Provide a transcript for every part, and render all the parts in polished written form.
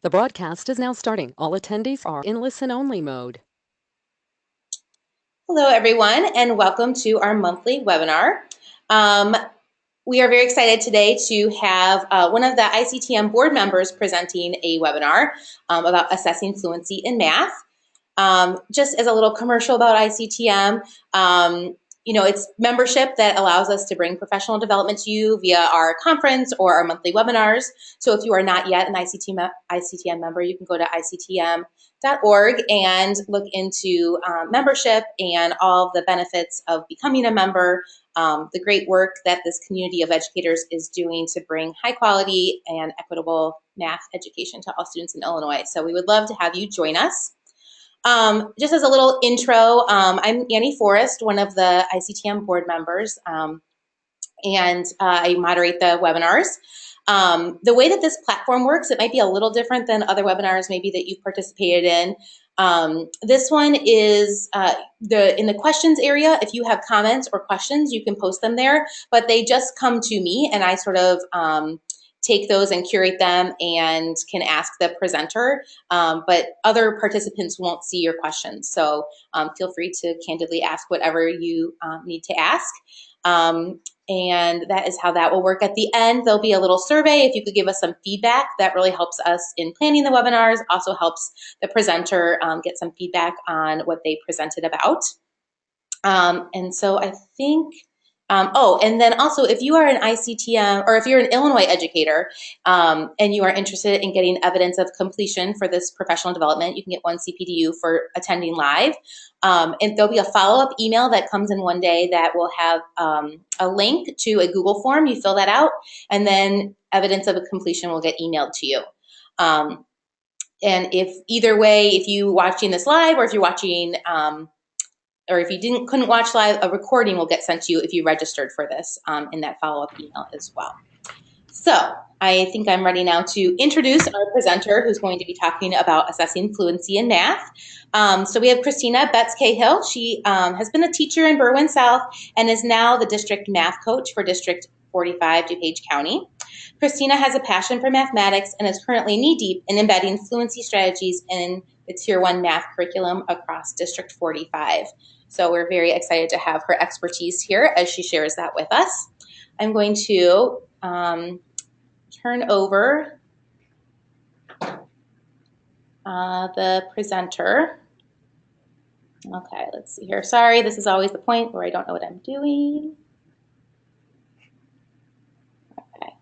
The broadcast is now starting. All attendees are in listen-only mode. Hello, everyone, and welcome to our monthly webinar. We are very excited today to have one of the ICTM board members presenting a webinar about assessing fluency in math. Just as a little commercial about ICTM, it's membership that allows us to bring professional development to you via our conference or our monthly webinars. So if you are not yet an ICTM member, you can go to ictm.org and look into membership and all of the benefits of becoming a member, the great work that this community of educators is doing to bring high quality and equitable math education to all students in Illinois. So we would love to have you join us. Just as a little intro, I'm Annie Forrest, one of the ICTM board members, and I moderate the webinars. The way that this platform works, it might be a little different than other webinars maybe that you've participated in. This one is in the questions area. If you have comments or questions, you can post them there, but they just come to me and I sort of take those and curate them and can ask the presenter, but other participants won't see your questions. So feel free to candidly ask whatever you need to ask. And that is how that will work. At the end, there'll be a little survey. If you could give us some feedback, that really helps us in planning the webinars, also helps the presenter get some feedback on what they presented about. And so I think, and then also if you are an ICTM or if you're an Illinois educator and you are interested in getting evidence of completion for this professional development, you can get one CPDU for attending live. And there'll be a follow-up email that comes in one day that will have a link to a Google form. You fill that out, and then evidence of a completion will get emailed to you. And if either way, if you watching this live or if you're watching or if you couldn't watch live, a recording will get sent to you if you registered for this in that follow-up email as well. So I think I'm ready now to introduce our presenter who's going to be talking about assessing fluency in math. So we have Christina Betz-Cahill. She has been a teacher in Berwyn South and is now the district math coach for District 45 DuPage County. Christina has a passion for mathematics and is currently knee-deep in embedding fluency strategies in the Tier 1 math curriculum across District 45. So we're very excited to have her expertise here as she shares that with us. I'm going to turn over the presenter. Okay, let's see here. Sorry, this is always the point where I don't know what I'm doing. Okay.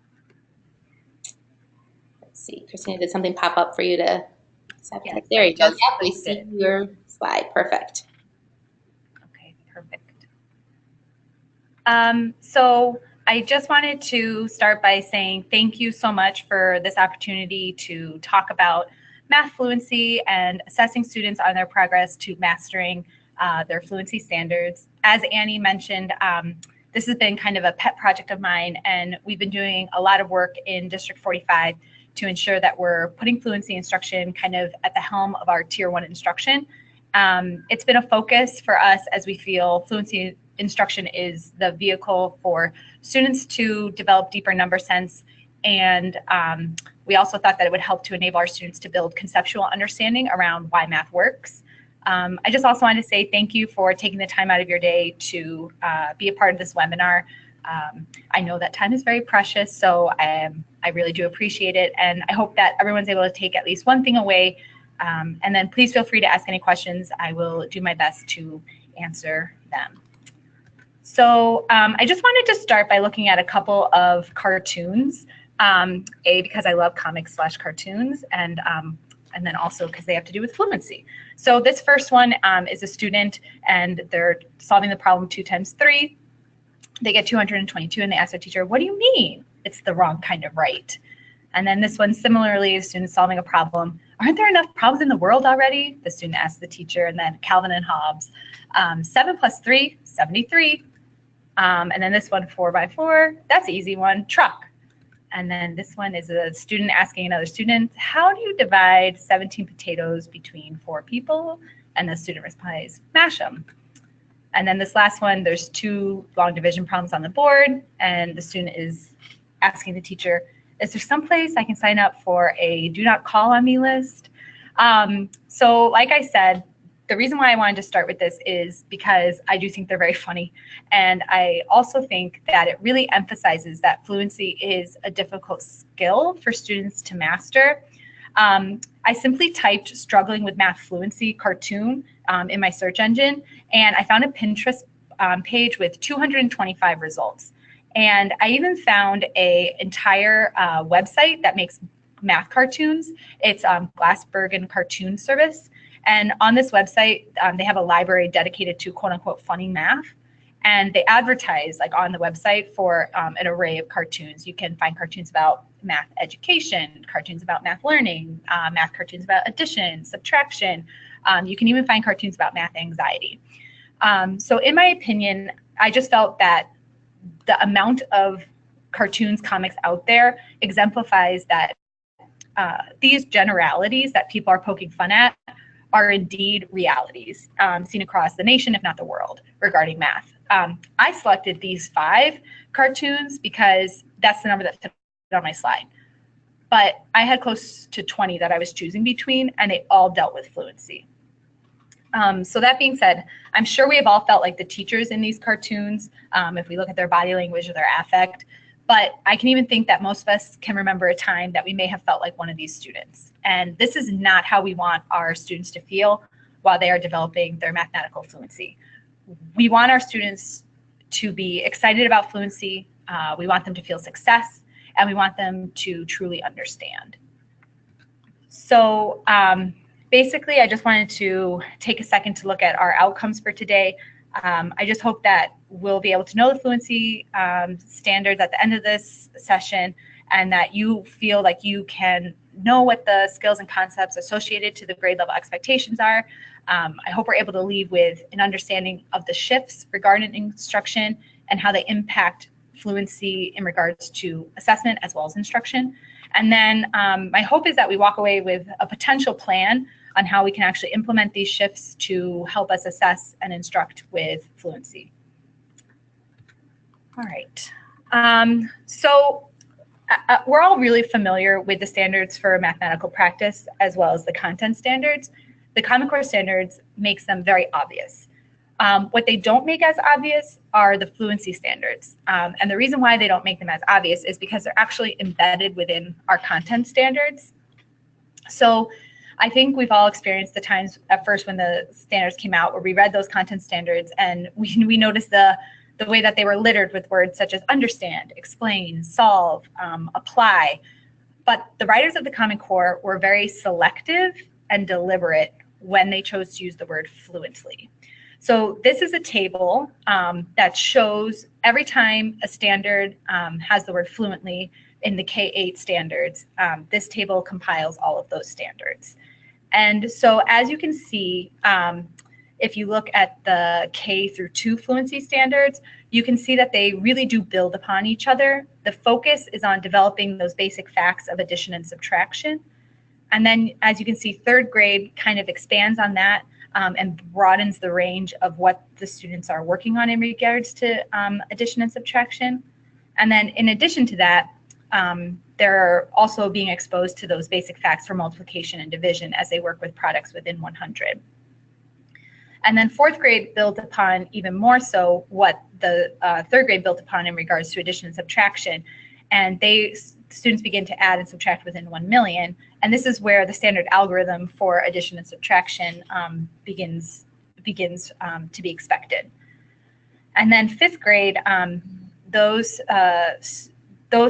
Let's see. Christina, did something pop up for you to? Yes, there you go. Yeah, we see your slide. Perfect. Okay, perfect. So I just wanted to start by saying thank you so much for this opportunity to talk about math fluency and assessing students on their progress to mastering their fluency standards. As Annie mentioned, this has been kind of a pet project of mine, and we've been doing a lot of work in District 45 to ensure that we're putting fluency instruction kind of at the helm of our Tier 1 instruction. It's been a focus for us as we feel fluency instruction is the vehicle for students to develop deeper number sense, and we also thought that it would help to enable our students to build conceptual understanding around why math works. I just also want to say thank you for taking the time out of your day to be a part of this webinar. I know that time is very precious, so I really do appreciate it, and I hope that everyone's able to take at least one thing away, and then please feel free to ask any questions. I will do my best to answer them. So I just wanted to start by looking at a couple of cartoons, because I love comics/cartoons, and then also because they have to do with fluency. So this first one is a student, and they're solving the problem 2 times 3. They get 222, and they ask their teacher, "What do you mean it's the wrong kind of right?" And then this one, similarly, a student solving a problem. "Aren't there enough problems in the world already?" The student asks the teacher. And then Calvin and Hobbes, 7 + 3, 73. And then this one, 4 by 4, that's an easy one, truck. And then this one is a student asking another student, "How do you divide 17 potatoes between 4 people?" And the student replies, "Mash them." And then this last one, there's 2 long division problems on the board, and the student is asking the teacher, Is there some place I can sign up for a do not call on me list? So like I said, the reason why I wanted to start with this is because I do think they're very funny. And I also think that it really emphasizes that fluency is a difficult skill for students to master. I simply typed struggling with math fluency cartoon in my search engine, and I found a Pinterest page with 225 results. And I even found an entire website that makes math cartoons. It's Glassbergen Cartoon Service. And on this website, they have a library dedicated to quote unquote funny math. And they advertise like on the website for an array of cartoons. You can find cartoons about math education, cartoons about math learning, math cartoons about addition, subtraction. You can even find cartoons about math anxiety. So in my opinion, I just felt that the amount of cartoons, comics out there exemplifies that these generalities that people are poking fun at are indeed realities seen across the nation, if not the world, regarding math. I selected these 5 cartoons because that's the number that fit on my slide. But I had close to 20 that I was choosing between, and they all dealt with fluency. So that being said, I'm sure we have all felt like the teachers in these cartoons, if we look at their body language or their affect. But I can even think that most of us can remember a time that we may have felt like one of these students. And this is not how we want our students to feel while they are developing their mathematical fluency. We want our students to be excited about fluency. We want them to feel success, and we want them to truly understand. So basically, I just wanted to take a second to look at our outcomes for today. I just hope that we'll be able to know the fluency standards at the end of this session, and that you feel like you can know what the skills and concepts associated to the grade level expectations are. I hope we're able to leave with an understanding of the shifts regarding instruction and how they impact fluency in regards to assessment as well as instruction. And then my hope is that we walk away with a potential plan on how we can actually implement these shifts to help us assess and instruct with fluency. All right. So we're all really familiar with the standards for mathematical practice as well as the content standards. The Common Core standards makes them very obvious. What they don't make as obvious are the fluency standards. And the reason why they don't make them as obvious is because they're actually embedded within our content standards. So I think we've all experienced the times at first when the standards came out where we read those content standards and we noticed the way that they were littered with words such as understand, explain, solve, apply. But the writers of the Common Core were very selective and deliberate when they chose to use the word fluently. So this is a table that shows every time a standard has the word fluently in the K-8 standards, this table compiles all of those standards. And so as you can see, if you look at the K through 2 fluency standards, you can see that they really do build upon each other. The focus is on developing those basic facts of addition and subtraction. And then as you can see, 3rd grade kind of expands on that and broadens the range of what the students are working on in regards to addition and subtraction. And then in addition to that, they're also being exposed to those basic facts for multiplication and division as they work with products within 100. And then 4th grade built upon even more so what the 3rd grade built upon in regards to addition and subtraction. And students begin to add and subtract within 1 million. And this is where the standard algorithm for addition and subtraction begins to be expected. And then 5th grade, those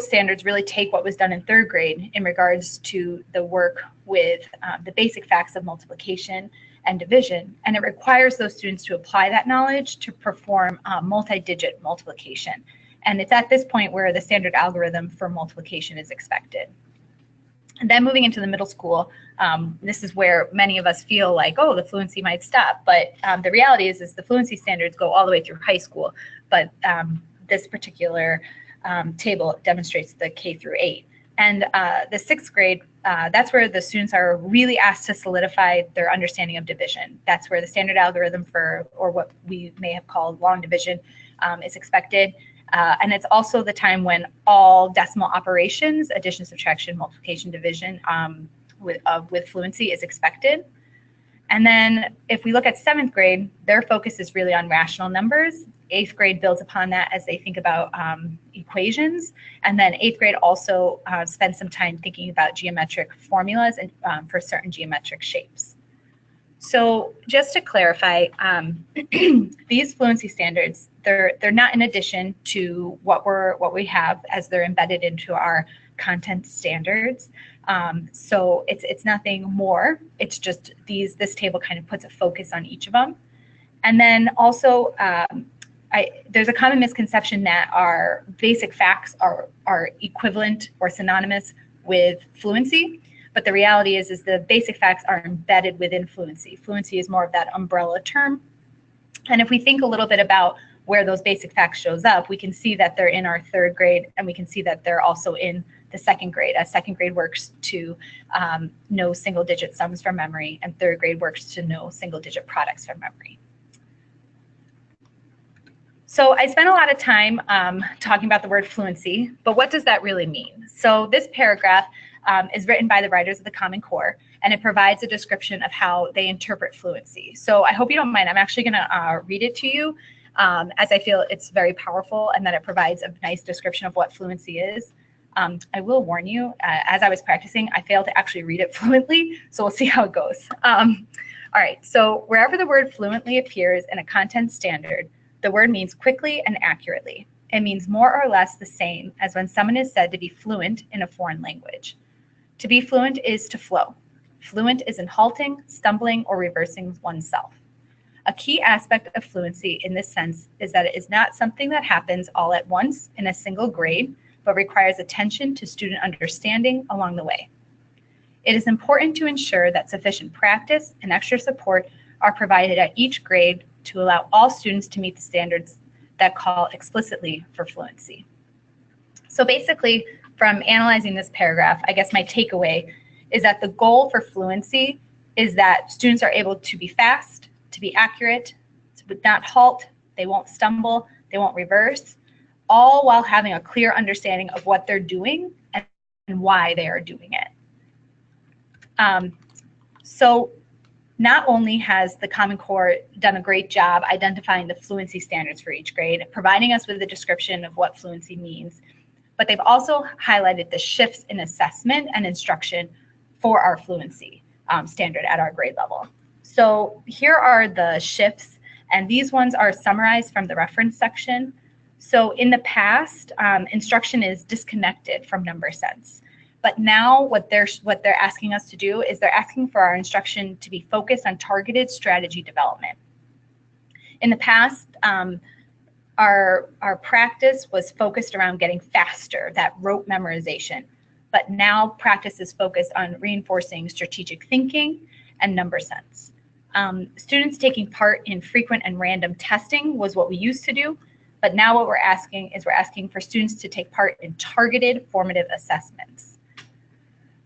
standards really take what was done in 3rd grade in regards to the work with the basic facts of multiplication and division, and it requires those students to apply that knowledge to perform multi-digit multiplication. And it's at this point where the standard algorithm for multiplication is expected. And then moving into the middle school, this is where many of us feel like, oh, the fluency might stop. But the reality is the fluency standards go all the way through high school. But this particular table demonstrates the K through 8. And the 6th grade, that's where the students are really asked to solidify their understanding of division. That's where the standard algorithm for, or what we may have called long division, is expected. And it's also the time when all decimal operations, addition, subtraction, multiplication, division, with fluency is expected. And then if we look at 7th grade, their focus is really on rational numbers. 8th grade builds upon that as they think about equations. And then 8th grade also spends some time thinking about geometric formulas and for certain geometric shapes. So just to clarify, these fluency standards, they're not in addition to what we have as they're embedded into our content standards. So it's nothing more. It's just this table kind of puts a focus on each of them. And then also, there's a common misconception that our basic facts are equivalent or synonymous with fluency. But the reality is the basic facts are embedded within fluency. Fluency is more of that umbrella term. And if we think a little bit about where those basic facts shows up, we can see that they're in our 3rd grade, and we can see that they're also in the 2nd grade, as 2nd grade works to know single-digit sums from memory, and 3rd grade works to know single-digit products from memory. So I spent a lot of time talking about the word fluency, but what does that really mean? So this paragraph is written by the writers of the Common Core, and it provides a description of how they interpret fluency. So I hope you don't mind. I'm actually going to read it to you, as I feel it's very powerful and that it provides a nice description of what fluency is. I will warn you, as I was practicing, I failed to actually read it fluently, so we'll see how it goes. All right, so wherever the word fluently appears in a content standard, the word means quickly and accurately. It means more or less the same as when someone is said to be fluent in a foreign language. To be fluent is to flow. Fluent isn't halting, stumbling, or reversing oneself. A key aspect of fluency in this sense is that it is not something that happens all at once in a single grade, but requires attention to student understanding along the way. It is important to ensure that sufficient practice and extra support are provided at each grade to allow all students to meet the standards that call explicitly for fluency. So basically, from analyzing this paragraph, I guess my takeaway is that the goal for fluency is that students are able to be fast, to be accurate, to not halt, they won't stumble, they won't reverse, all while having a clear understanding of what they're doing and why they are doing it. So not only has the Common Core done a great job identifying the fluency standards for each grade, providing us with a description of what fluency means, but they've also highlighted the shifts in assessment and instruction for our fluency standard at our grade level. So here are the shifts, and these ones are summarized from the reference section. So in the past, instruction is disconnected from number sense. But now what they're asking us to do is they're asking for our instruction to be focused on targeted strategy development. In the past, our practice was focused around getting faster, that rote memorization. But now practice is focused on reinforcing strategic thinking and number sense. Students taking part in frequent and random testing was what we used to do. But now what we're asking for students to take part in targeted formative assessments.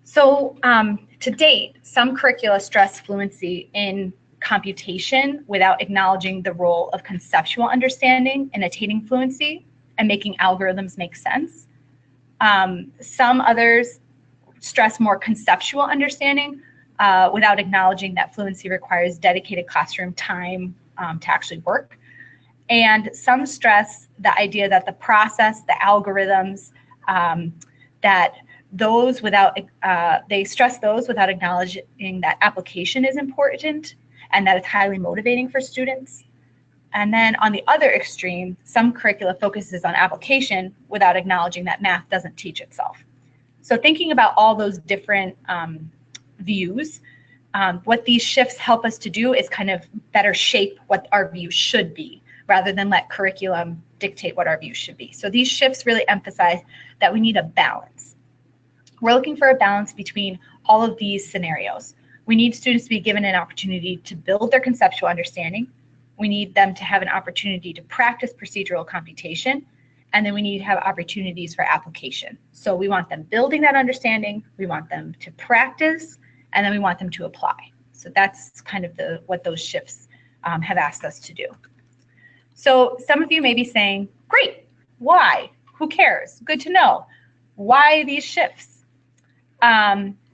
So to date, some curricula stress fluency in computation without acknowledging the role of conceptual understanding in attaining fluency and making algorithms make sense. Some others stress more conceptual understanding without acknowledging that fluency requires dedicated classroom time to actually work. And some stress the idea that the process, the algorithms, that those without, they stress those without acknowledging that application is important and that it's highly motivating for students. And then on the other extreme, some curricula focuses on application without acknowledging that math doesn't teach itself. So thinking about all those different views, what these shifts help us to do is kind of better shape what our view should be, rather than let curriculum dictate what our view should be. So these shifts really emphasize that we need a balance. We're looking for a balance between all of these scenarios. We need students to be given an opportunity to build their conceptual understanding. We need them to have an opportunity to practice procedural computation, and then we need to have opportunities for application. So we want them building that understanding, we want them to practice, and then we want them to apply. So that's kind of what those shifts have asked us to do. So some of you may be saying, great, Why? Who cares? Good to know. Why these shifts?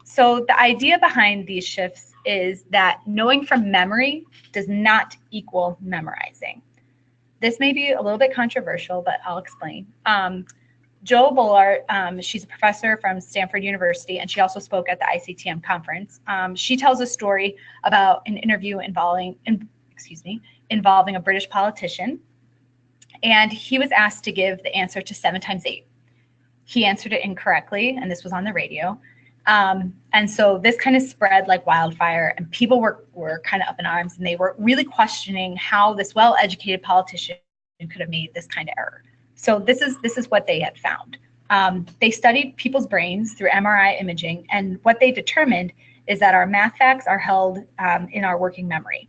So the idea behind these shifts is that knowing from memory does not equal memorizing. This may be a little bit controversial, but I'll explain. Jo Bollard, she's a professor from Stanford University, and she also spoke at the ICTM conference. She tells a story about an interview involving a British politician, and he was asked to give the answer to 7 times 8. He answered it incorrectly, and this was on the radio. And so this kind of spread like wildfire, and people were kind of up in arms, and they were really questioning how this well-educated politician could have made this kind of error. So this is what they had found. They studied people's brains through MRI imaging, and what they determined is that our math facts are held in our working memory.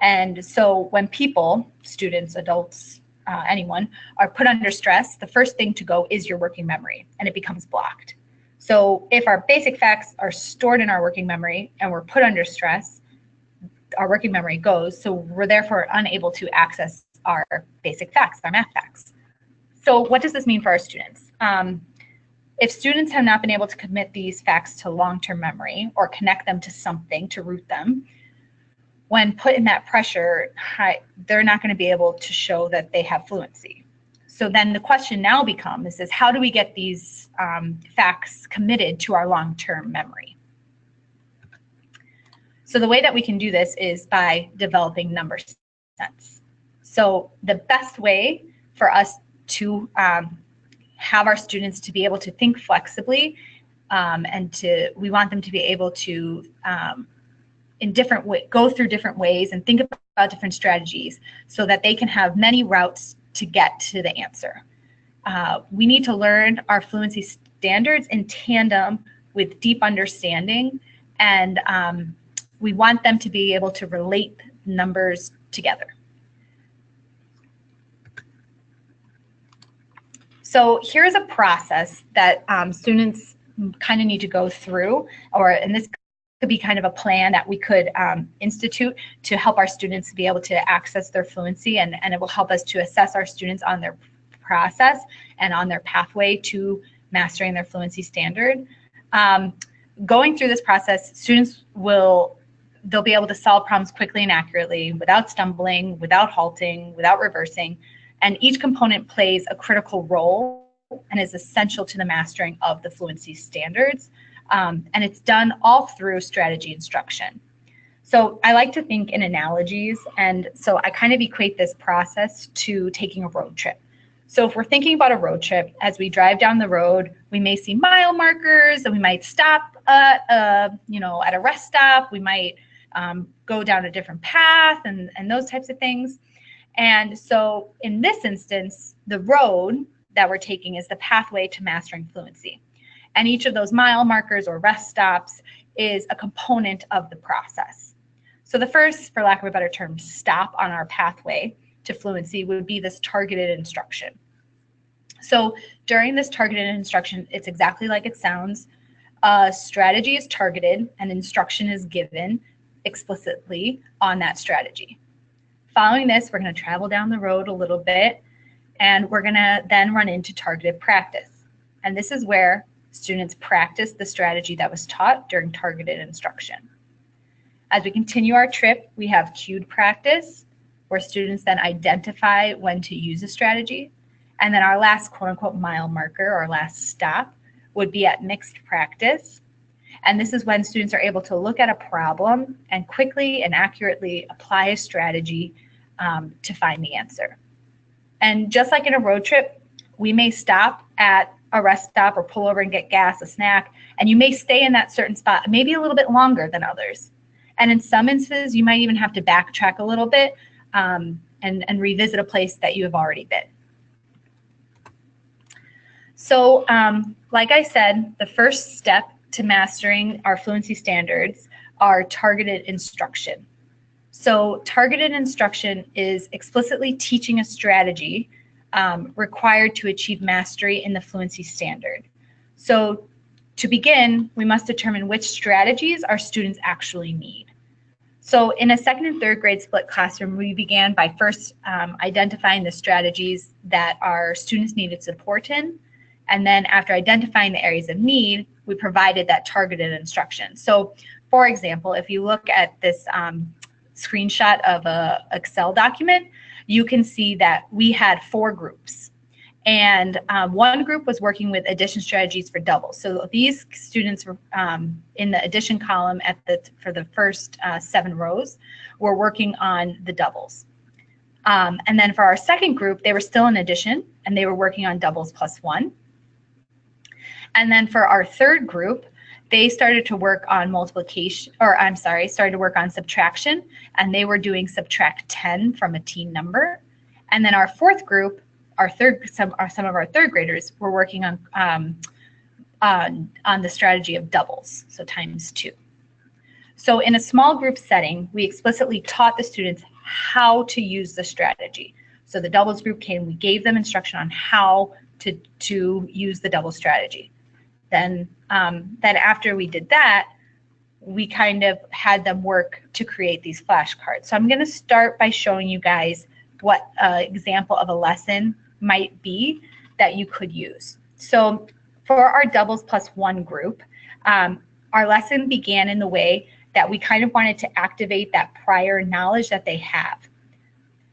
And so when people, students, adults, anyone, are put under stress, the first thing to go is your working memory, and it becomes blocked. So if our basic facts are stored in our working memory and we're put under stress, our working memory goes, so we're therefore unable to access our basic facts, our math facts. So what does this mean for our students? If students have not been able to commit these facts to long-term memory or connect them to something to root them, when put in that pressure, they're not going to be able to show that they have fluency. So then the question now becomes is how do we get these facts committed to our long-term memory? So the way that we can do this is by developing number sense. So the best way for us to have our students to be able to think flexibly we want them to be able to go through different ways and think about different strategies so that they can have many routes to get to the answer. We need to learn our fluency standards in tandem with deep understanding, and we want them to be able to relate numbers together. So here's a process that students kind of need to go through, and this could be kind of a plan that we could institute to help our students be able to access their fluency, and it will help us to assess our students on their process and on their pathway to mastering their fluency standard. Going through this process, students they'll be able to solve problems quickly and accurately without stumbling, without halting, without reversing, and each component plays a critical role and is essential to the mastering of the fluency standards. And it's done all through strategy instruction. So I like to think in analogies, and so I kind of equate this process to taking a road trip. So if we're thinking about a road trip, as we drive down the road, we may see mile markers, and we might stop at a rest stop. We might go down a different path and those types of things. And so in this instance, the road that we're taking is the pathway to mastering fluency. And each of those mile markers or rest stops is a component of the process. So the first, for lack of a better term, stop on our pathway to fluency would be this targeted instruction. So during this targeted instruction, it's exactly like it sounds. Strategy is targeted and instruction is given explicitly on that strategy. Following this, we're going to travel down the road a little bit, and we're going to then run into targeted practice. And this is where students practice the strategy that was taught during targeted instruction. As we continue our trip, we have cued practice, where students then identify when to use a strategy. And then our last quote-unquote mile marker, or last stop, would be at mixed practice. And this is when students are able to look at a problem and quickly and accurately apply a strategy to find the answer. And just like in a road trip, we may stop at a rest stop or pull over and get gas, a snack, and you may stay in that certain spot maybe a little bit longer than others. And in some instances, you might even have to backtrack a little bit and revisit a place that you have already been. So like I said, the first step to mastering our fluency standards are targeted instruction. So targeted instruction is explicitly teaching a strategy required to achieve mastery in the fluency standard. So to begin, we must determine which strategies our students actually need. So in a second and third grade split classroom, we began by first identifying the strategies that our students needed support in. And then after identifying the areas of need, we provided that targeted instruction. So for example, if you look at this screenshot of a Excel document, you can see that we had 4 groups. And one group was working with addition strategies for doubles. So these students were in the addition column for the first 7 rows were working on the doubles. And then for our second group, they were still in addition and they were working on doubles plus 1. And then for our third group, they started to work on started to work on subtraction, and they were doing subtract 10 from a teen number. And then our fourth group, some of our third graders were working on the strategy of doubles, so times 2. So in a small group setting, we explicitly taught the students how to use the strategy. So the doubles group came, we gave them instruction on how to use the double strategy. Then after we did that, we kind of had them work to create these flashcards. So I'm going to start by showing you guys what an example of a lesson might be that you could use. So for our doubles plus 1 group, our lesson began in the way that we kind of wanted to activate that prior knowledge that they have.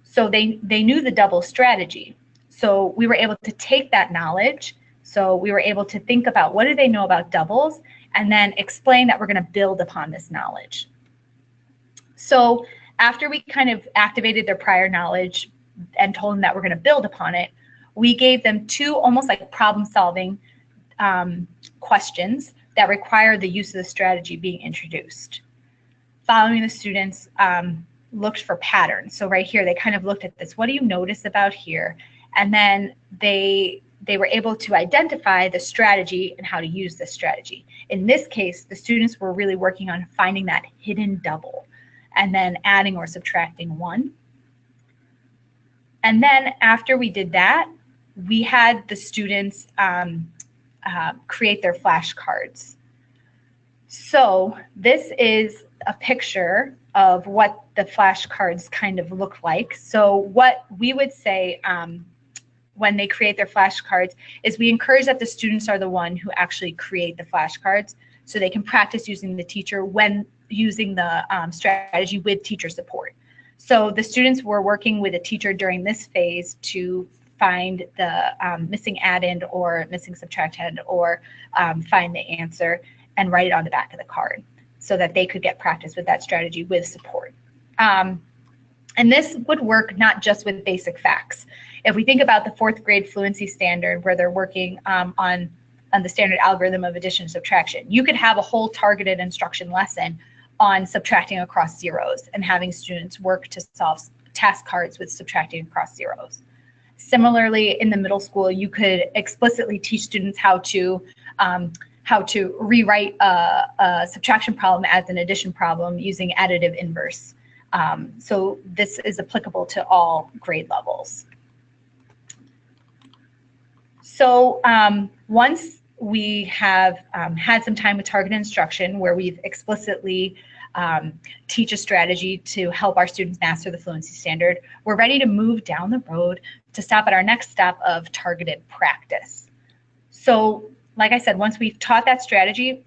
So they knew the double strategy. So we were able to take that knowledge. So we were able to think about what do they know about doubles and then explain that we're going to build upon this knowledge. So after we kind of activated their prior knowledge and told them that we're going to build upon it, we gave them 2 almost like problem-solving questions that require the use of the strategy being introduced. Following, the students looked for patterns. So right here, they kind of looked at this. What do you notice about here? And then they were able to identify the strategy and how to use the strategy. In this case, the students were really working on finding that hidden double and then adding or subtracting 1. And then after we did that, we had the students create their flashcards. So this is a picture of what the flashcards kind of look like. So what we would say when they create their flashcards is we encourage that the students are the one who actually create the flashcards so they can practice using the teacher when using the strategy with teacher support. So the students were working with a teacher during this phase to find the missing addend or missing subtractand or find the answer and write it on the back of the card so that they could get practice with that strategy with support. And this would work not just with basic facts. If we think about the 4th grade fluency standard where they're working on the standard algorithm of addition and subtraction, you could have a whole targeted instruction lesson on subtracting across zeros and having students work to solve task cards with subtracting across zeros. Similarly, in the middle school, you could explicitly teach students how to rewrite a subtraction problem as an addition problem using additive inverse. So this is applicable to all grade levels. So once we have had some time with targeted instruction where we've explicitly teach a strategy to help our students master the fluency standard, we're ready to move down the road to stop at our next step of targeted practice. So like I said, once we've taught that strategy,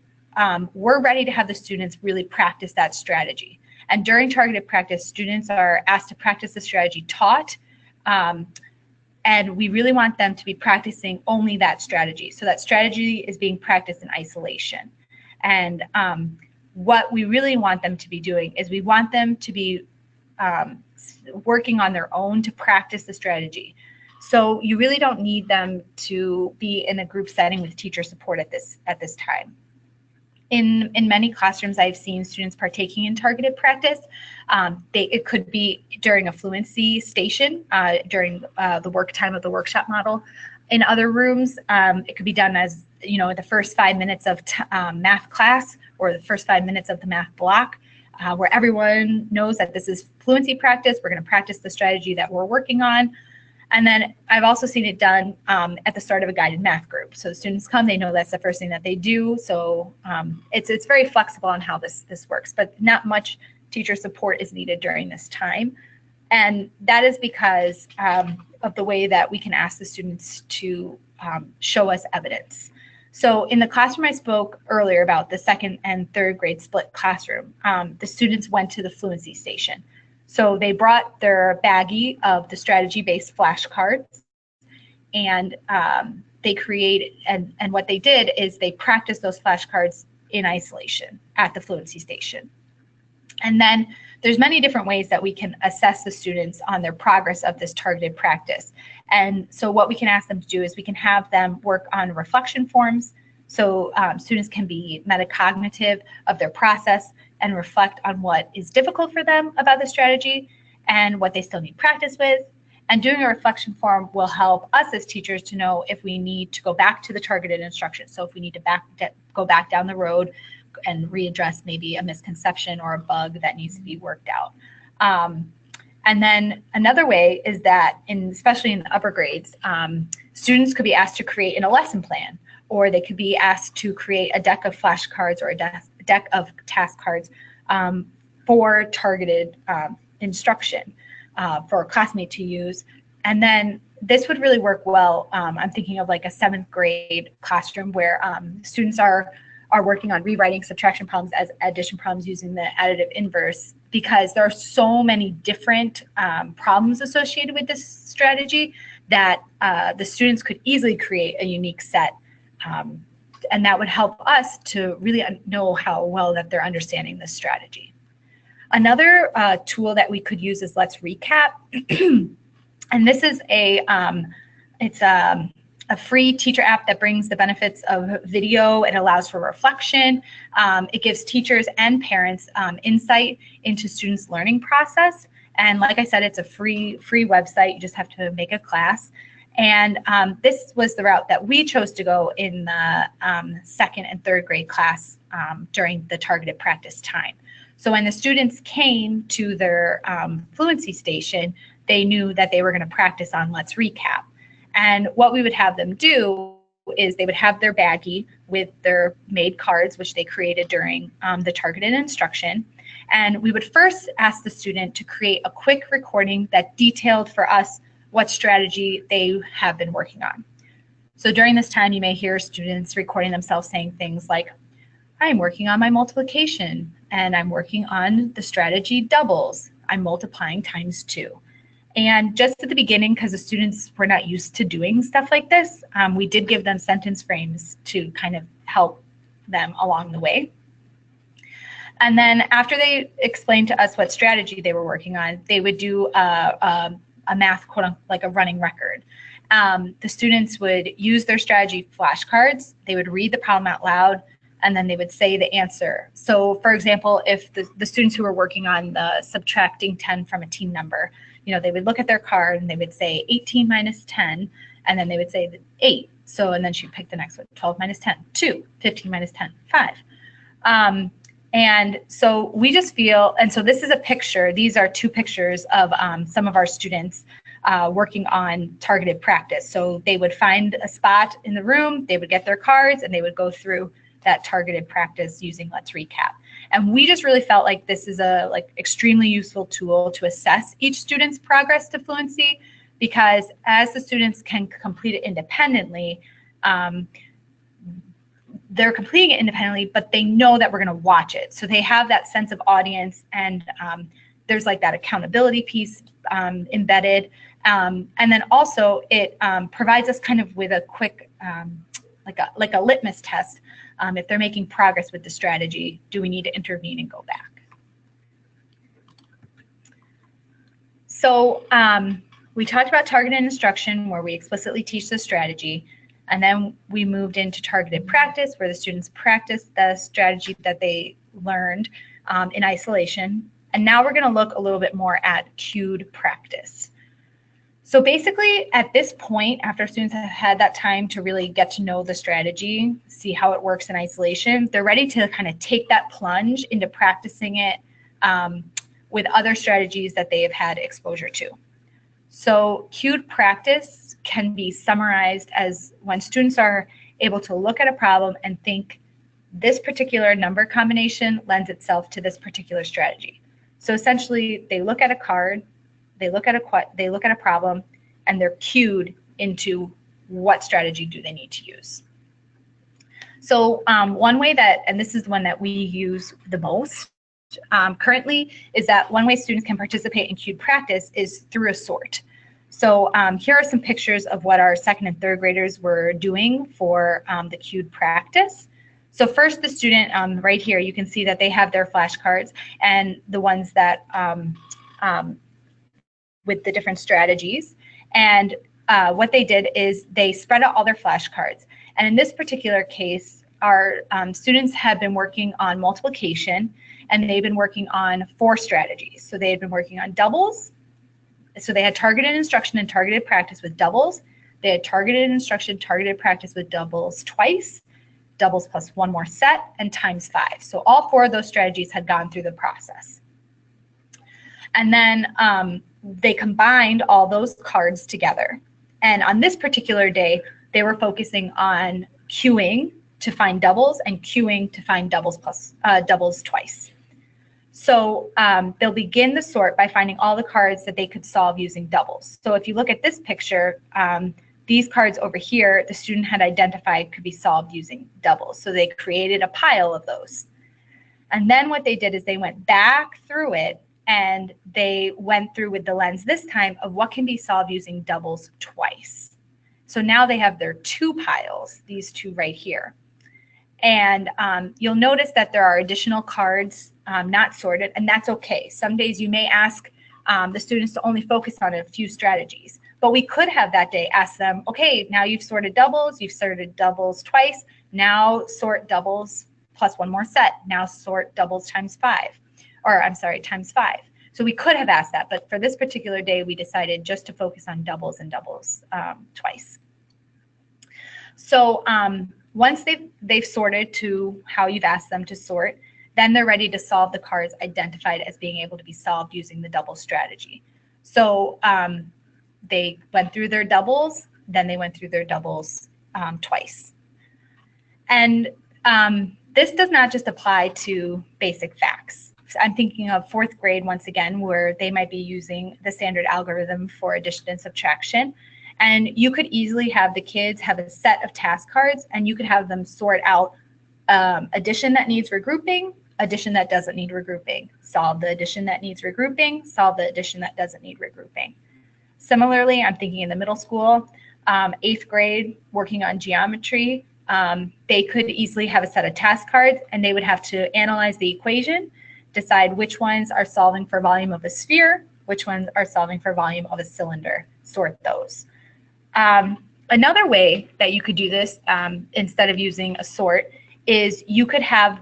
we're ready to have the students really practice that strategy. And during targeted practice, students are asked to practice the strategy taught, and we really want them to be practicing only that strategy. So that strategy is being practiced in isolation. And what we really want them to be doing is we want them to be working on their own to practice the strategy. So you really don't need them to be in a group setting with teacher support at this time. In many classrooms, I've seen students partaking in targeted practice. It could be during a fluency station, during the work time of the workshop model. In other rooms, it could be done as, the first 5 minutes of math class or the first 5 minutes of the math block, where everyone knows that this is fluency practice. We're going to practice the strategy that we're working on. And then I've also seen it done at the start of a guided math group. So students come, they know that's the first thing that they do. So it's very flexible on how this works, but not much teacher support is needed during this time. And that is because of the way that we can ask the students to show us evidence. So in the classroom I spoke earlier about the 2nd and 3rd grade split classroom, the students went to the Fluency station. So they brought their baggie of the strategy-based flashcards, and they created, and what they did is they practiced those flashcards in isolation at the Fluency station. And then there's many different ways that we can assess the students on their progress of this targeted practice. And so what we can ask them to do is we can have them work on reflection forms. So students can be metacognitive of their process and reflect on what is difficult for them about the strategy and what they still need practice with. And doing a reflection form will help us as teachers to know if we need to go back to the targeted instruction. So if we need to go back down the road and readdress maybe a misconception or a bug that needs to be worked out. And then another way is that, especially in the upper grades, students could be asked to create a lesson plan, or they could be asked to create a deck of flashcards or a deck of task cards for targeted instruction for a classmate to use. And then this would really work well. I'm thinking of like a 7th grade classroom where students are working on rewriting subtraction problems as addition problems using the additive inverse, because there are so many different problems associated with this strategy that the students could easily create a unique set. And that would help us to really know how well that they're understanding this strategy. Another tool that we could use is Let's Recap. And this is it's a free teacher app that brings the benefits of video. It allows for reflection. It gives teachers and parents insight into students' learning process. And like I said, it's a free website. You just have to make a class. And this was the route that we chose to go in the 2nd and 3rd grade class during the targeted practice time. So when the students came to their Fluency station, they knew that they were going to practice on Let's Recap. And what we would have them do is they would have their baggie with their made cards, which they created during the targeted instruction. And we would first ask the student to create a quick recording that detailed for us what strategy they have been working on. So during this time, you may hear students recording themselves saying things like, I'm working on my multiplication, and I'm working on the strategy doubles. I'm multiplying times 2. And just at the beginning, because the students were not used to doing stuff like this, we did give them sentence frames to kind of help them along the way. And then after they explained to us what strategy they were working on, they would do a math, quote unquote, like a running record. The students would use their strategy flashcards. They would read the problem out loud, and then they would say the answer. So for example, if the students who were working on the subtracting 10 from a team number, they would look at their card and they would say 18 minus 10, and then they would say 8. So, and then she'd pick the next one, 12 minus 10, 2, 15 minus 10, 5. And so we just feel, and so this is a picture, these are 2 pictures of some of our students working on targeted practice. So they would find a spot in the room, they would get their cards, and they would go through that targeted practice using Let's Recap. And we just really felt like this is a extremely useful tool to assess each student's progress to fluency, because as the students can complete it independently, they're completing it independently, but they know that we're going to watch it. So they have that sense of audience, and there's like that accountability piece embedded. And then also it provides us kind of with a quick, like a litmus test. If they're making progress with the strategy, do we need to intervene and go back? So we talked about targeted instruction, where we explicitly teach the strategy, and then we moved into targeted practice, where the students practice the strategy that they learned in isolation. And now we're going to look a little bit more at cued practice. So basically, at this point, after students have had that time to really get to know the strategy, see how it works in isolation, they're ready to kind of take that plunge into practicing it with other strategies that they have had exposure to. So cued practice can be summarized as when students are able to look at a problem and think, this particular number combination lends itself to this particular strategy. So essentially, they look at a card, they look at a problem, and they're cued into what strategy do they need to use. So one way that, and this is one that we use the most currently, is that one way students can participate in cued practice is through a sort. So here are some pictures of what our second and third graders were doing for the cued practice. So first, the student right here, you can see that they have their flashcards and the ones that with the different strategies. And what they did is they spread out all their flashcards. And in this particular case, our students have been working on multiplication, and they've been working on 4 strategies. So they had been working on doubles. So they had targeted instruction and targeted practice with doubles. They had targeted instruction, targeted practice with doubles twice, doubles plus 1 more set, and times 5. So all 4 of those strategies had gone through the process. And then they combined all those cards together. And on this particular day, they were focusing on queuing to find doubles and queuing to find doubles plus doubles twice. So they'll begin the sort by finding all the cards that they could solve using doubles. So if you look at this picture, these cards over here, the student had identified could be solved using doubles. So they created a pile of those. And then what they did is they went back through it, and they went through with the lens this time of what can be solved using doubles twice. So now they have their 2 piles, these 2 right here. And you'll notice that there are additional cards not sorted, and that's okay. Some days you may ask the students to only focus on a few strategies, but we could have that day ask them, okay, now you've sorted doubles twice, now sort doubles plus 1 more set, now sort doubles times 5, or I'm sorry, times 5. So we could have asked that, but for this particular day, we decided just to focus on doubles and doubles twice. So once they've sorted to how you've asked them to sort, then they're ready to solve the cards identified as being able to be solved using the double strategy. So they went through their doubles, then they went through their doubles twice. And this does not just apply to basic facts. I'm thinking of 4th grade once again, where they might be using the standard algorithm for addition and subtraction. And you could easily have the kids have a set of task cards, and you could have them sort out addition that needs regrouping, addition that doesn't need regrouping, solve the addition that needs regrouping, solve the addition that doesn't need regrouping. Similarly, I'm thinking in the middle school, 8th grade, working on geometry, they could easily have a set of task cards, and they would have to analyze the equation, decide which ones are solving for volume of a sphere, which ones are solving for volume of a cylinder, sort those. Another way that you could do this instead of using a sort is you could have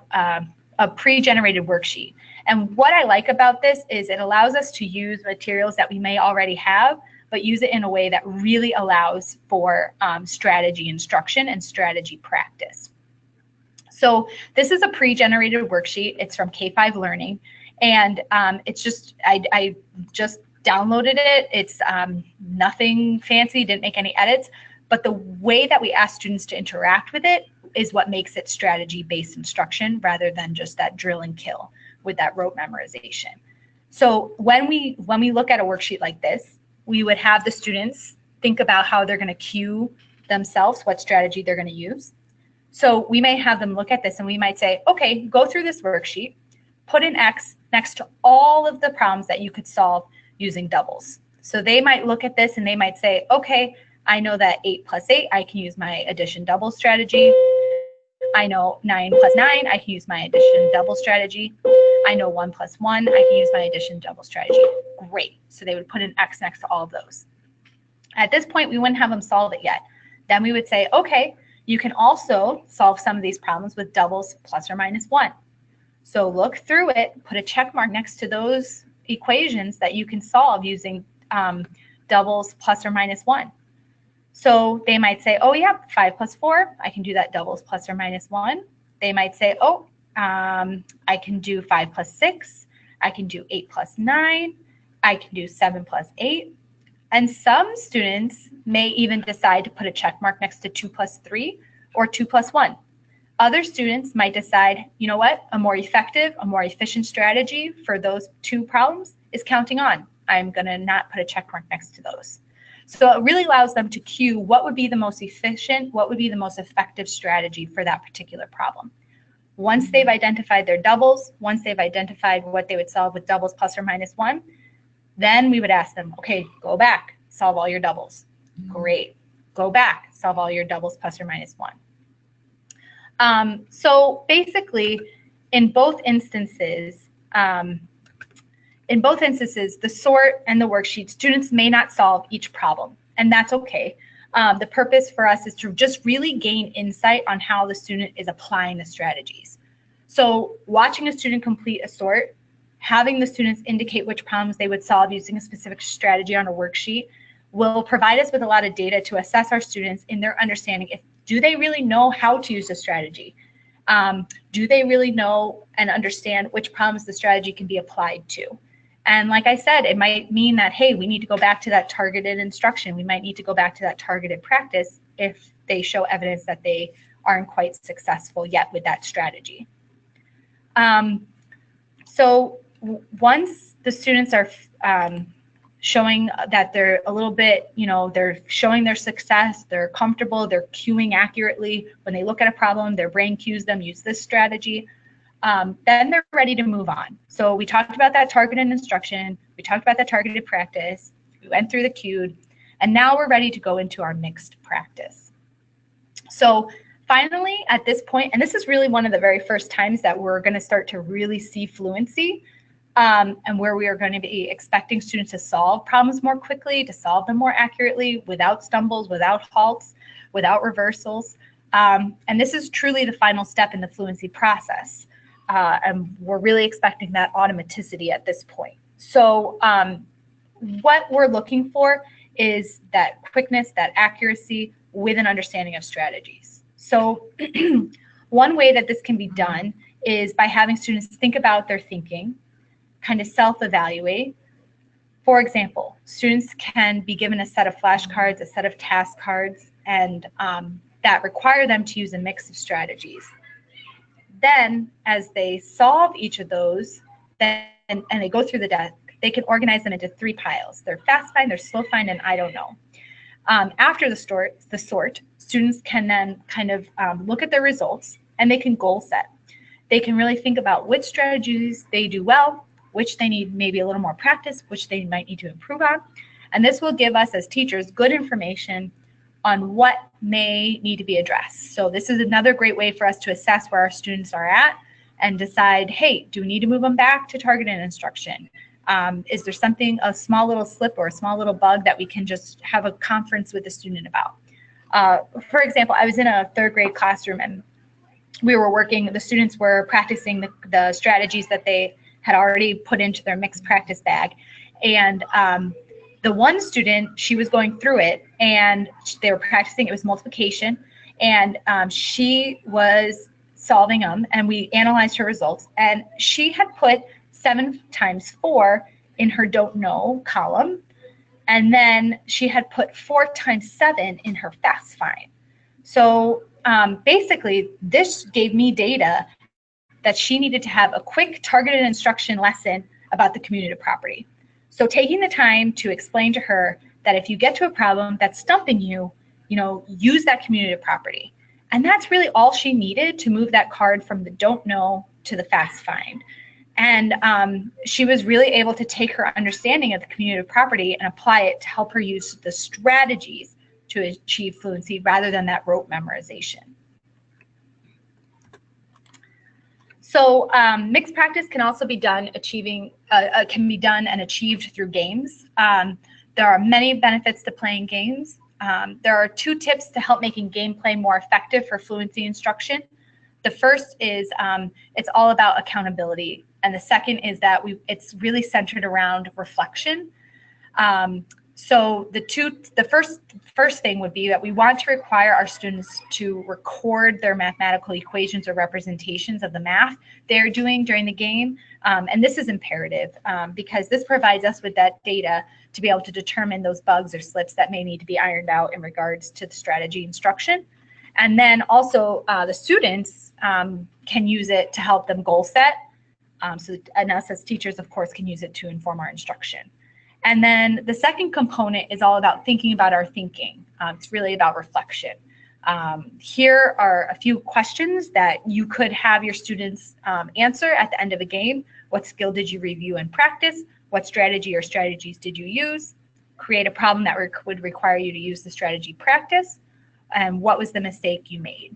a pre-generated worksheet. And what I like about this is it allows us to use materials that we may already have, but use it in a way that really allows for strategy instruction and strategy practice. So this is a pre-generated worksheet. It's from K5 Learning, and it's just, I just downloaded it. It's nothing fancy, didn't make any edits, but the way that we ask students to interact with it is what makes it strategy-based instruction rather than just that drill and kill with that rote memorization. So when we look at a worksheet like this, we would have the students think about how they're going to cue themselves, what strategy they're going to use. So we may have them look at this and we might say, okay, go through this worksheet, put an X next to all of the problems that you could solve using doubles. So they might look at this and they might say, okay, I know that 8 plus 8, I can use my addition double strategy. I know 9 plus 9, I can use my addition double strategy. I know 1 plus 1, I can use my addition double strategy. Great. So they would put an X next to all of those. At this point, we wouldn't have them solve it yet. Then we would say, okay, you can also solve some of these problems with doubles plus or minus 1. So look through it, put a check mark next to those equations that you can solve using doubles plus or minus 1. So they might say, oh yeah, 5 plus 4, I can do that doubles plus or minus 1. They might say, oh, I can do 5 plus 6, I can do 8 plus 9, I can do 7 plus 8. And some students may even decide to put a check mark next to 2 plus 3 or 2 plus 1. Other students might decide, you know what, a more effective, a more efficient strategy for those two problems is counting on. I'm going to not put a check mark next to those. So it really allows them to cue what would be the most efficient, what would be the most effective strategy for that particular problem. Once they've identified their doubles, once they've identified what they would solve with doubles plus or minus 1, then we would ask them, okay, go back, solve all your doubles. Great. Go back, solve all your doubles plus or minus 1. So basically, in both instances, the sort and the worksheet, students may not solve each problem, and that's okay. The purpose for us is to just really gain insight on how the student is applying the strategies. So watching a student complete a sort, having the students indicate which problems they would solve using a specific strategy on a worksheet will provide us with a lot of data to assess our students in their understanding. Do they really know how to use a strategy? Do they really know and understand which problems the strategy can be applied to? And like I said, it might mean that, hey, we need to go back to that targeted instruction. We might need to go back to that targeted practice if they show evidence that they aren't quite successful yet with that strategy. So once the students are showing that they're a little bit, they're showing their success, they're comfortable, they're cueing accurately. When they look at a problem, their brain cues them, use this strategy. Then they're ready to move on. So we talked about that targeted instruction, we talked about that targeted practice, we went through the cued, and now we're ready to go into our mixed practice. So finally, at this point, and this is really one of the very first times that we're going to start to really see fluency, and where we are going to be expecting students to solve problems more quickly, to solve them more accurately, without stumbles, without halts, without reversals. And this is truly the final step in the fluency process. And we're really expecting that automaticity at this point. So what we're looking for is that quickness, that accuracy with an understanding of strategies. So one way that this can be done is by having students think about their thinking, kind of self-evaluate. For example, students can be given a set of flashcards, a set of task cards, and that require them to use a mix of strategies. Then, as they solve each of those, and they go through the deck, they can organize them into 3 piles. They're fast find, they're slow find, and I don't know. After the sort, students can then kind of look at their results, and they can goal set. They can really think about which strategies they do well, which they need maybe a little more practice, which they might need to improve on. And this will give us as teachers good information on what may need to be addressed. So this is another great way for us to assess where our students are at and decide, hey, do we need to move them back to targeted instruction? Is there something, a small little slip or a small little bug that we can just have a conference with the student about? For example, I was in a 3rd grade classroom and we were working, the students were practicing the strategies that they had already put into their mixed practice bag. And the one student, she was going through it and they were practicing, it was multiplication, and she was solving them, and we analyzed her results, and she had put 7 times 4 in her don't know column, and then she had put 4 times 7 in her fast find. So basically, this gave me data that she needed to have a quick targeted instruction lesson about the commutative property. So taking the time to explain to her that if you get to a problem that's stumping you, use that commutative property. And that's really all she needed to move that card from the don't know to the fast find. And she was really able to take her understanding of the commutative property and apply it to help her use the strategies to achieve fluency rather than that rote memorization. So mixed practice can also be done and achieved through games. There are many benefits to playing games. There are 2 tips to help making gameplay more effective for fluency instruction. The first is it's all about accountability, and the second is that it's really centered around reflection. So the first thing would be that we want to require our students to record their mathematical equations or representations of the math they're doing during the game. And this is imperative because this provides us with that data to be able to determine those bugs or slips that may need to be ironed out in regards to the strategy instruction. And then also the students can use it to help them goal set. And us as teachers, of course, can use it to inform our instruction. And then the second component is all about thinking about our thinking. It's really about reflection. Here are a few questions that you could have your students answer at the end of a game. What skill did you review and practice? What strategy or strategies did you use? Create a problem that would require you to use the strategy practice. And what was the mistake you made?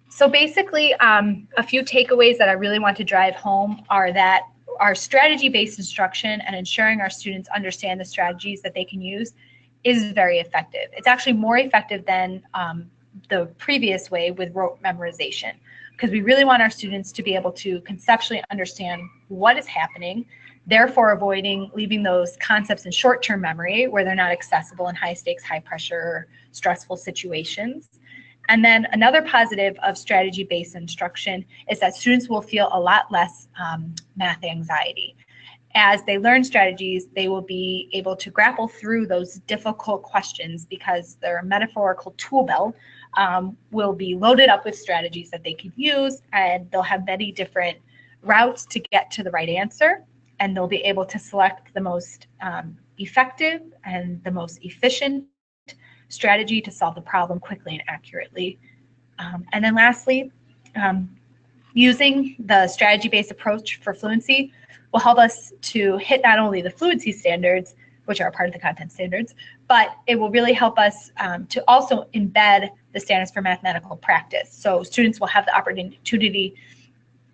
So basically, a few takeaways that I really want to drive home are that our strategy-based instruction and ensuring our students understand the strategies that they can use is very effective. It's actually more effective than the previous way with rote memorization, because we really want our students to be able to conceptually understand what is happening, therefore avoiding leaving those concepts in short-term memory where they're not accessible in high-stakes, high-pressure, stressful situations. And then another positive of strategy-based instruction is that students will feel a lot less math anxiety. As they learn strategies, they will be able to grapple through those difficult questions because their metaphorical tool belt will be loaded up with strategies that they can use, and they'll have many different routes to get to the right answer, and they'll be able to select the most effective and the most efficient strategy to solve the problem quickly and accurately. And then lastly, using the strategy-based approach for fluency will help us to hit not only the fluency standards, which are part of the content standards, but it will really help us to also embed the standards for mathematical practice. So students will have the opportunity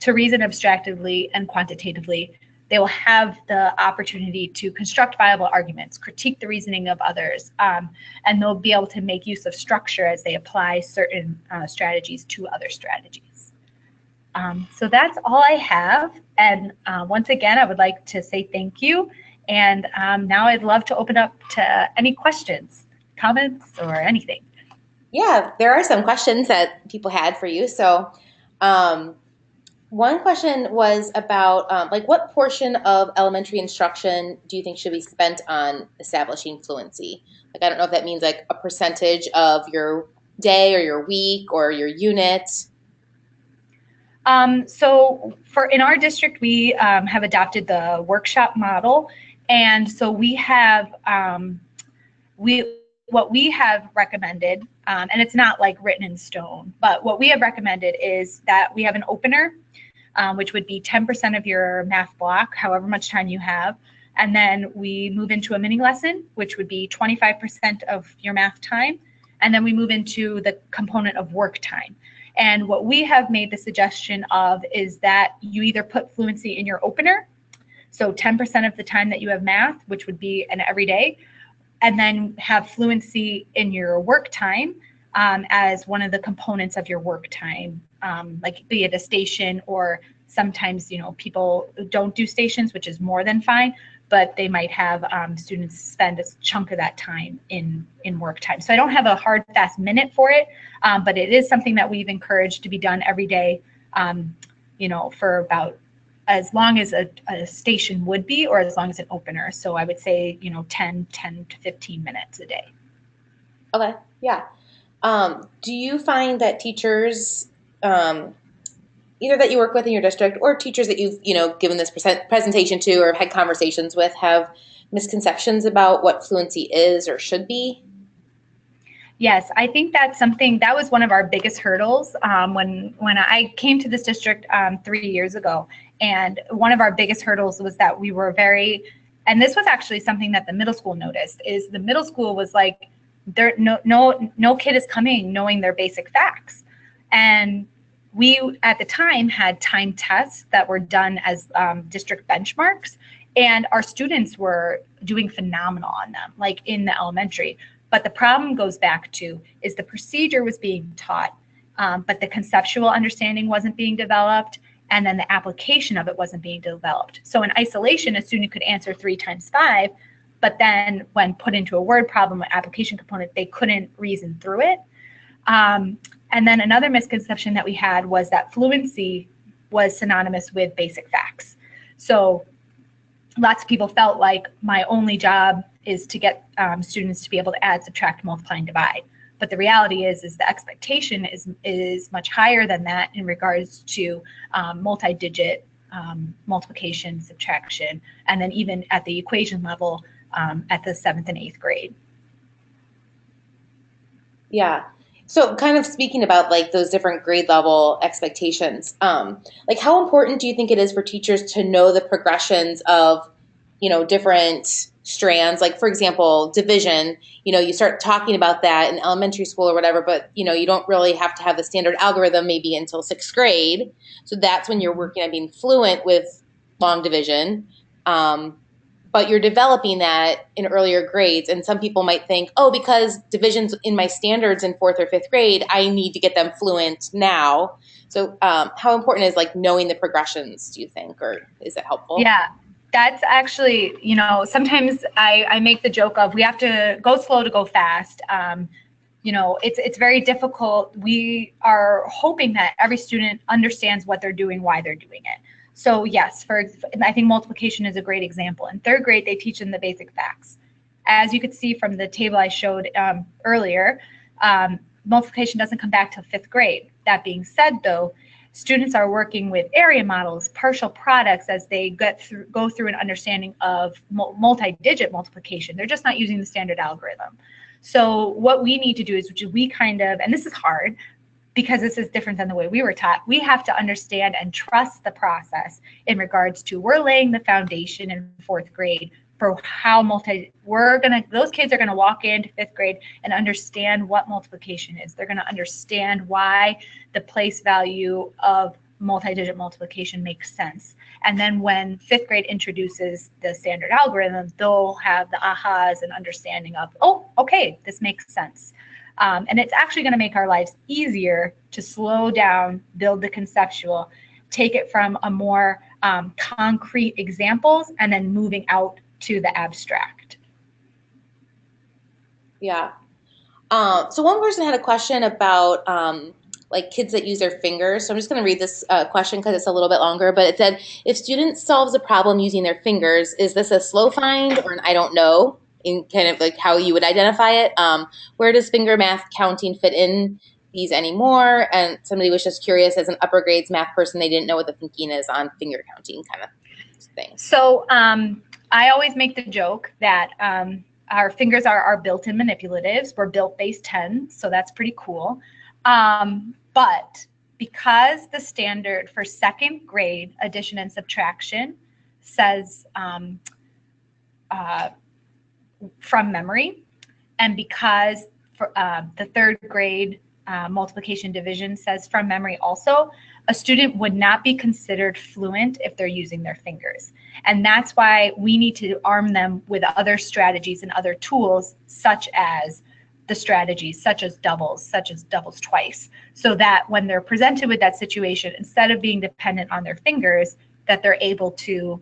to reason abstractively and quantitatively. They will have the opportunity to construct viable arguments, critique the reasoning of others, and they'll be able to make use of structure as they apply certain strategies to other strategies. So that's all I have. And once again, I would like to say thank you. And now I'd love to open up to any questions, comments, or anything. Yeah, there are some questions that people had for you. So one question was about like what portion of elementary instruction do you think should be spent on establishing fluency? Like, I don't know if that means like a percentage of your day or your week or your unit. So in our district, we have adopted the workshop model. And so we have, what we have recommended, and it's not like written in stone, but what we have recommended is that we have an opener, which would be 10% of your math block, however much time you have. And then we move into a mini lesson, which would be 25% of your math time. And then we move into the component of work time. And what we have made the suggestion of is that you either put fluency in your opener, so 10% of the time that you have math, which would be an everyday, and then have fluency in your work time as one of the components of your work time, like be it a station, or sometimes, you know, people don't do stations, which is more than fine, but they might have students spend a chunk of that time in work time. So I don't have a hard, fast minute for it, but it is something that we've encouraged to be done every day, you know, for about as long as a station would be, or as long as an opener. So I would say, you know, 10 to 15 minutes a day. Okay, yeah. Do you find that teachers, either that you work with in your district or teachers that you've, you know, given this presentation to or had conversations with, have misconceptions about what fluency is or should be? Yes, I think that's something that was one of our biggest hurdles when I came to this district 3 years ago. And one of our biggest hurdles was that we were and this was actually something that the middle school noticed, is the middle school was like, no kid is coming knowing their basic facts. And we at the time had time tests that were done as district benchmarks, and our students were doing phenomenal on them, like in the elementary. But the problem goes back to is the procedure was being taught, but the conceptual understanding wasn't being developed, and then the application of it wasn't being developed. So in isolation, a student could answer 3 times 5, but then when put into a word problem or application component, they couldn't reason through it. And then another misconception that we had was that fluency was synonymous with basic facts. So lots of people felt like my only job is to get students to be able to add, subtract, multiply, and divide. But the reality is the expectation is much higher than that in regards to multi-digit multiplication, subtraction, and then even at the equation level at the 7th and 8th grade. Yeah. So kind of speaking about like those different grade level expectations, like how important do you think it is for teachers to know the progressions of, different strands? Like for example, division, you start talking about that in elementary school or whatever, but you don't really have to have the standard algorithm maybe until 6th grade. So that's when you're working on being fluent with long division. But you're developing that in earlier grades. And some people might think, oh, because division's in my standards in 4th or 5th grade, I need to get them fluent now. So how important is like knowing the progressions, do you think, or is it helpful? Yeah, that's actually, sometimes I make the joke of we have to go slow to go fast. It's very difficult. We are hoping that every student understands what they're doing, why they're doing it. So yes, I think multiplication is a great example. In 3rd grade, they teach them the basic facts. As you could see from the table I showed earlier, multiplication doesn't come back till 5th grade. That being said, though, students are working with area models, partial products as they go through an understanding of multi-digit multiplication. They're just not using the standard algorithm. So what we need to do is and this is hard, because this is different than the way we were taught, we have to understand and trust the process in regards to we're laying the foundation in 4th grade for how those kids are gonna walk into 5th grade and understand what multiplication is. They're gonna understand why the place value of multi-digit multiplication makes sense. And then when 5th grade introduces the standard algorithm, they'll have the ahas and understanding of, oh, okay, this makes sense. And it's actually going to make our lives easier to slow down, build the conceptual, take it from a more concrete examples, and then moving out to the abstract. Yeah. So one person had a question about like kids that use their fingers. So I'm just going to read this question because it's a little bit longer, but it said, if student solves a problem using their fingers, is this a slow find or an I don't know? In kind of like how you would identify it. Where does finger math counting fit in these anymore? And somebody was just curious, as an upper grades math person, they didn't know what the thinking is on finger counting kind of thing. So I always make the joke that our fingers are our built-in manipulatives. We're built base 10, so that's pretty cool. But because the standard for 2nd grade addition and subtraction says from memory, and because for, the 3rd grade multiplication division says from memory also, a student would not be considered fluent if they're using their fingers. And that's why we need to arm them with other strategies and other tools, such as doubles twice, so that when they're presented with that situation, instead of being dependent on their fingers, that they're able to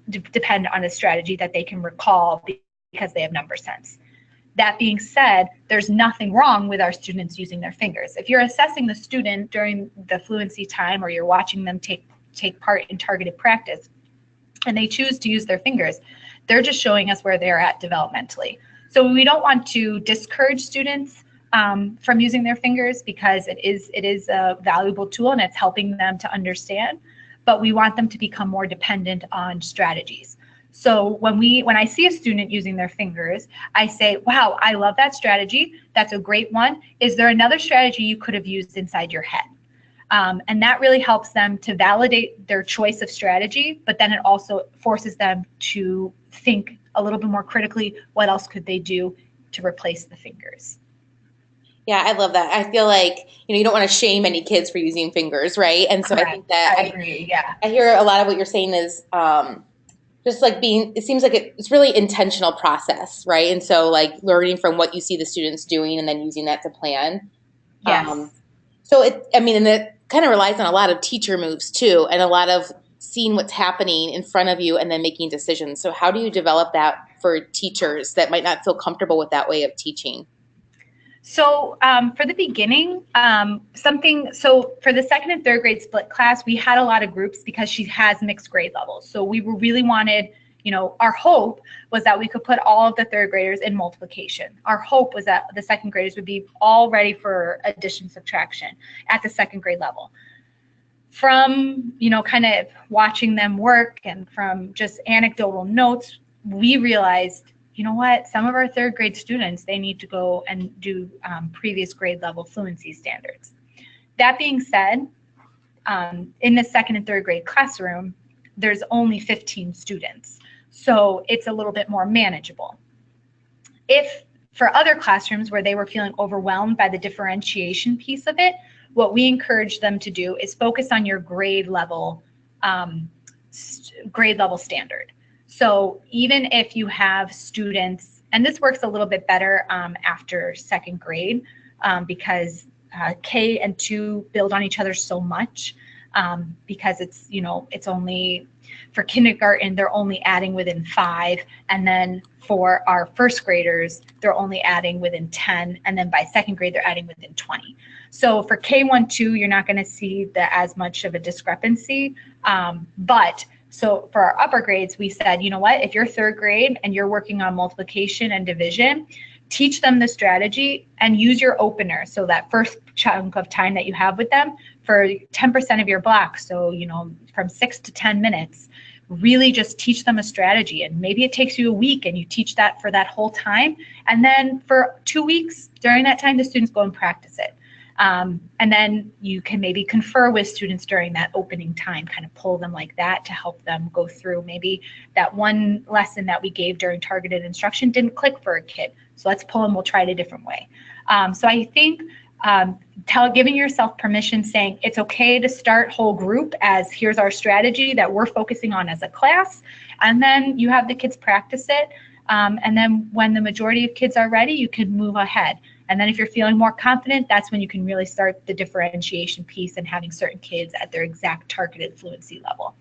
depend on a strategy that they can recall because they have number sense. That being said, there's nothing wrong with our students using their fingers. If you're assessing the student during the fluency time, or you're watching them take part in targeted practice, and they choose to use their fingers, they're just showing us where they're at developmentally. So we don't want to discourage students from using their fingers, because it is a valuable tool and it's helping them to understand, but we want them to become more dependent on strategies. So when I see a student using their fingers, I say, wow, I love that strategy. That's a great one. Is there another strategy you could have used inside your head? And that really helps them to validate their choice of strategy, but then it also forces them to think a little bit more critically, what else could they do to replace the fingers? Yeah, I love that. I feel like, you don't want to shame any kids for using fingers, right? And so Correct. I think that I agree, yeah. I hear a lot of what you're saying is just like it seems like it's really intentional process, right? And so like learning from what you see the students doing and then using that to plan. Yes. And it kind of relies on a lot of teacher moves too, and a lot of seeing what's happening in front of you and then making decisions. So how do you develop that for teachers that might not feel comfortable with that way of teaching? So for the beginning, so for the 2nd and 3rd grade split class, we had a lot of groups because she has mixed grade levels. So we really wanted our hope was that we could put all of the third graders in multiplication. Our hope was that the second graders would be all ready for addition, subtraction at the second grade level. From, kind of watching them work and from just anecdotal notes, we realized, what, some of our third grade students, they need to go and do previous grade level fluency standards. That being said, in the second and third grade classroom, there's only 15 students. So it's a little bit more manageable. If for other classrooms where they were feeling overwhelmed by the differentiation piece of it, what we encourage them to do is focus on your grade level standard. So even if you have students, and this works a little bit better after second grade because K and 2 build on each other so much because it's, it's only, for kindergarten, they're only adding within 5, and then for our first graders, they're only adding within 10, and then by second grade, they're adding within 20. So for K1, 2, you're not going to see as much of a discrepancy, but so for our upper grades, we said, what, if you're third grade and you're working on multiplication and division, teach them the strategy and use your opener. So that first chunk of time that you have with them for 10% of your block. So, from 6 to 10 minutes, really just teach them a strategy. And maybe it takes you a week and you teach that for that whole time. And then for 2 weeks during that time, the students go and practice it. And then you can maybe confer with students during that opening time, kind of pull them like that to help them go through. Maybe that one lesson that we gave during targeted instruction didn't click for a kid. So let's pull them, we'll try it a different way. So I think giving yourself permission, saying it's okay to start whole group as here's our strategy that we're focusing on as a class, and then you have the kids practice it. And then when the majority of kids are ready, you can move ahead. And then if you're feeling more confident, that's when you can really start the differentiation piece and having certain kids at their exact targeted fluency level.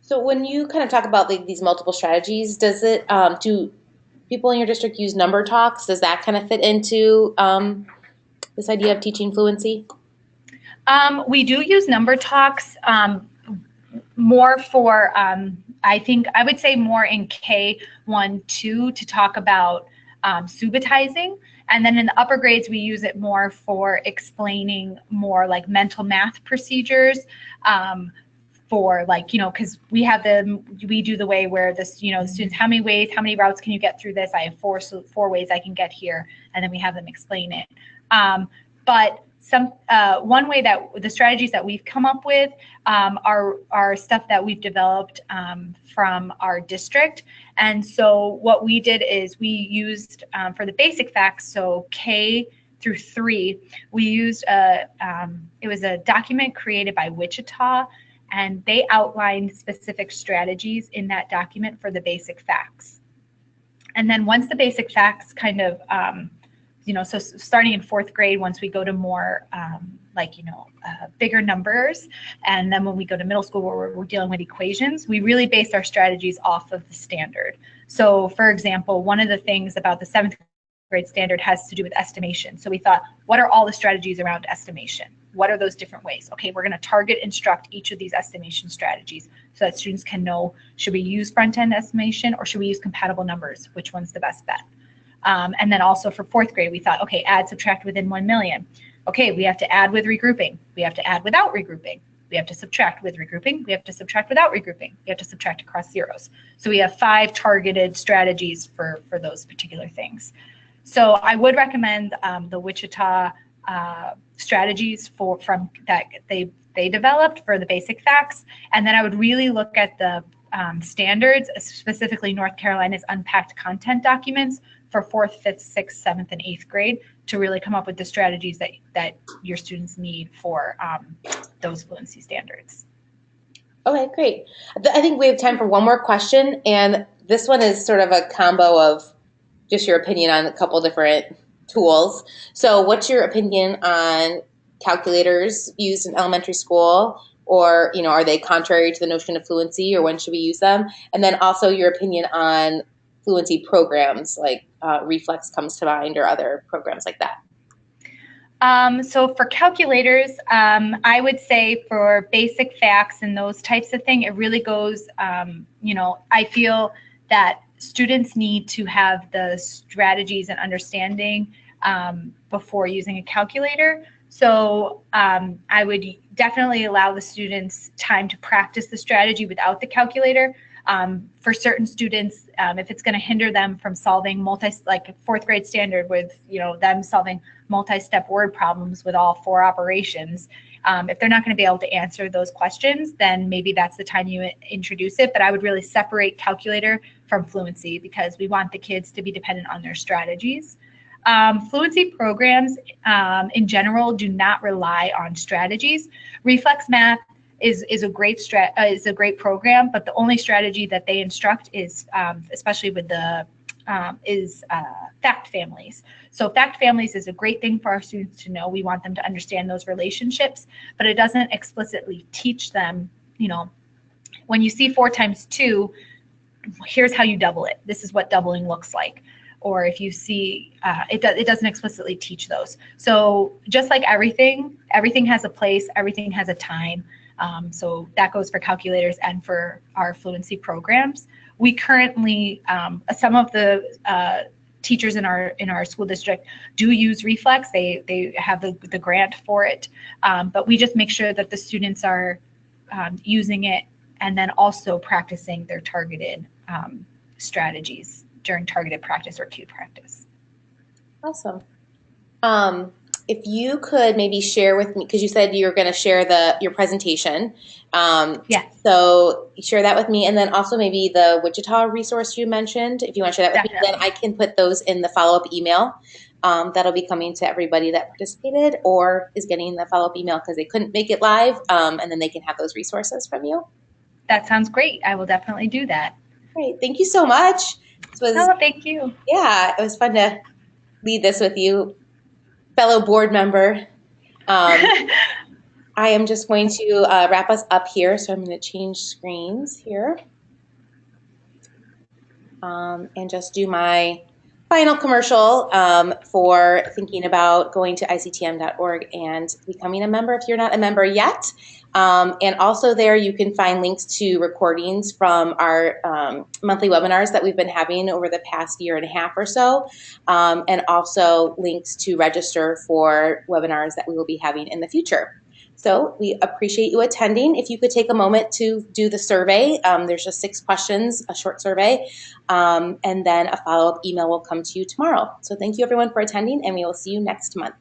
So when you kind of talk about these multiple strategies, does it, do people in your district use number talks? Does that kind of fit into this idea of teaching fluency? We do use number talks more for, I would say more in K1, 2 to talk about subitizing. And then in the upper grades, we use it more for explaining more like mental math procedures for because we do the way where the students, how many routes can you get through this? I have four ways I can get here. And then we have them explain it. But one way that the strategies that we've come up with are stuff that we've developed from our district. And so what we did is we used for the basic facts, so K through 3, we used it was a document created by Wichita, and they outlined specific strategies in that document for the basic facts. And then once the basic facts kind of so starting in 4th grade, once we go to more bigger numbers, and then when we go to middle school where we're dealing with equations, we really base our strategies off of the standard. So for example, one of the things about the 7th grade standard has to do with estimation. So we thought, what are all the strategies around estimation? What are those different ways? Okay, we're going to target instruct each of these estimation strategies so that students can know, should we use front-end estimation or should we use compatible numbers? Which one's the best bet? And then also for 4th grade, we thought, okay, add, subtract within 1 million. Okay, we have to add with regrouping. We have to add without regrouping. We have to subtract with regrouping. We have to subtract without regrouping. We have to subtract across zeros. So we have 5 targeted strategies for those particular things. So I would recommend the Wichita strategies from that they developed for the basic facts. And then I would really look at the standards, specifically North Carolina's unpacked content documents for 4th, 5th, 6th, 7th, and 8th grade to really come up with the strategies that your students need for those fluency standards. Okay, great. I think we have time for one more question, and this one is sort of a combo of just your opinion on a couple different tools. So what's your opinion on calculators used in elementary school? Or, are they contrary to the notion of fluency, or when should we use them? And then also your opinion on fluency programs, like Reflex comes to mind, or other programs like that. So for calculators, I would say for basic facts and those types of things, it really goes, I feel that students need to have the strategies and understanding before using a calculator. So I would definitely allow the students time to practice the strategy without the calculator. For certain students, if it's going to hinder them from solving like fourth grade standard with, them solving multi-step word problems with all 4 operations, if they're not going to be able to answer those questions, then maybe that's the time you introduce it. But I would really separate calculator from fluency because we want the kids to be dependent on their strategies. Fluency programs in general do not rely on strategies. Reflex Math is a great program, but the only strategy that they instruct is, especially with the fact families. So fact families is a great thing for our students to know. We want them to understand those relationships, but it doesn't explicitly teach them, when you see 4 times 2, here's how you double it. This is what doubling looks like. Or if you see, it doesn't explicitly teach those. So just like everything has a place, everything has a time. So that goes for calculators and for our fluency programs. We currently, some of the teachers in our school district do use Reflex. They have the grant for it, but we just make sure that the students are using it and then also practicing their targeted strategies during targeted practice or cued practice. Awesome. If you could maybe share with me, because you said you're going to share your presentation. Yes. So share that with me, and then also maybe the Wichita resource you mentioned. If you want to share that with me, then I can put those in the follow-up email. That'll be coming to everybody that participated or is getting the follow-up email because they couldn't make it live, and then they can have those resources from you. That sounds great. I will definitely do that. Great. Thank you so much. Thank you. Yeah, it was fun to lead this with you, fellow board member. I am just going to wrap us up here, so I'm going to change screens here and just do my final commercial for thinking about going to ictm.org and becoming a member if you're not a member yet. And also there you can find links to recordings from our monthly webinars that we've been having over the past year and a half or so, and also links to register for webinars that we will be having in the future. So we appreciate you attending. If you could take a moment to do the survey, there's just 6 questions, a short survey, and then a follow-up email will come to you tomorrow. So thank you everyone for attending, and we will see you next month.